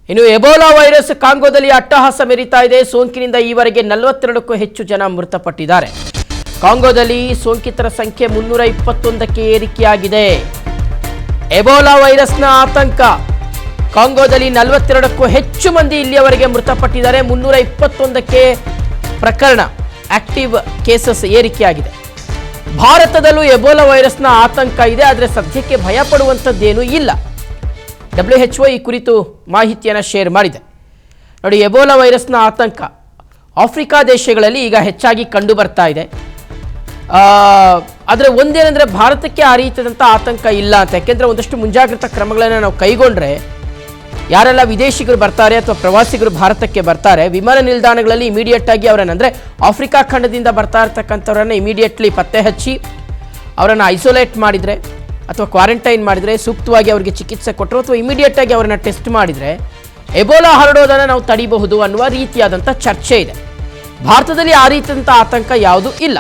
ಇನ್ನು Ebola virus ಕಾಂಗೋದಲ್ಲಿ ಅಟ್ಟಹಾಸ ಮೆರೀತಾ ಇದೆ. ಸೋಂಕಿನಿಂದ ಈವರೆಗೆ 42ಕ್ಕೂ ಹೆಚ್ಚು ಜನ ಮೃತಪಟ್ಟಿದ್ದಾರೆ. ಕಾಂಗೋದಲ್ಲಿ ಸೋಂಕಿತರ ಸಂಖ್ಯೆ 321ಕ್ಕೆ ಏರಿಕೆಯಾಗಿದೆ. ಎಬೋಲಾ ವೈರಸ್ನ ಆತಂಕ. ಕಾಂಗೋದಲ್ಲಿ 42ಕ್ಕೂ ಹೆಚ್ಚು ಮಂದಿ ಇಲ್ಲಿಯವರೆಗೆ ಮೃತಪಟ್ಟಿದ್ದಾರೆ. 321ಕ್ಕೆ ಪ್ರಕರಣ ಆಕ್ಟಿವ್ ಕೇಸಸ್ ಏರಿಕೆಯಾಗಿದೆ. ಭಾರತದಲ್ಲೂ ಎಬೋಲಾ ವೈರಸ್ನ ಆತಂಕ ಇದೆ, ಆದರೆ ಸದ್ಯಕ್ಕೆ ಭಯ ಪಡುವಂಥದ್ದೇನೂ ಇಲ್ಲ. WHO ಈ ಕುರಿತು ಮಾಹಿತಿಯನ್ನು ಶೇರ್ ಮಾಡಿದೆ. ನೋಡಿ, ಎಬೋಲಾ ವೈರಸ್ನ ಆತಂಕ ಆಫ್ರಿಕಾ ದೇಶಗಳಲ್ಲಿ ಈಗ ಹೆಚ್ಚಾಗಿ ಕಂಡು ಬರ್ತಾ ಇದೆ. ಆದರೆ ಒಂದೇನೆಂದರೆ ಭಾರತಕ್ಕೆ ಆ ರೀತಿಯಾದಂಥ ಆತಂಕ ಇಲ್ಲ ಅಂತ. ಯಾಕೆಂದರೆ ಒಂದಷ್ಟು ಮುಂಜಾಗ್ರತಾ ಕ್ರಮಗಳನ್ನು ನಾವು ಕೈಗೊಂಡ್ರೆ ಯಾರೆಲ್ಲ ವಿದೇಶಿಗರು ಬರ್ತಾರೆ ಅಥವಾ ಪ್ರವಾಸಿಗರು ಭಾರತಕ್ಕೆ ಬರ್ತಾರೆ, ವಿಮಾನ ನಿಲ್ದಾಣಗಳಲ್ಲಿ ಇಮಿಡಿಯೇಟ್ ಆಗಿ ಅವರನ್ನು, ಅಂದರೆ ಆಫ್ರಿಕಾ ಖಂಡದಿಂದ ಬರ್ತಾ ಇರ್ತಕ್ಕಂಥವ್ರನ್ನ ಇಮಿಡಿಯೇಟ್ಲಿ ಪತ್ತೆ ಹಚ್ಚಿ ಅವರನ್ನು ಐಸೋಲೇಟ್ ಮಾಡಿದರೆ ಅಥವಾ ಕ್ವಾರಂಟೈನ್ ಮಾಡಿದರೆ, ಸೂಕ್ತವಾಗಿ ಅವರಿಗೆ ಚಿಕಿತ್ಸೆ ಕೊಟ್ಟರು ಅಥವಾ ಇಮಿಡಿಯೇಟ್ ಆಗಿ ಅವರನ್ನು ಟೆಸ್ಟ್ ಮಾಡಿದರೆ ಎಬೋಲಾ ಹರಡೋದನ್ನು ನಾವು ತಡಿಬಹುದು ಅನ್ನುವ ರೀತಿಯಾದಂಥ ಚರ್ಚೆ ಇದೆ. ಭಾರತದಲ್ಲಿ ಆ ರೀತಿಯಾದಂಥ ಆತಂಕ ಯಾವುದೂ ಇಲ್ಲ.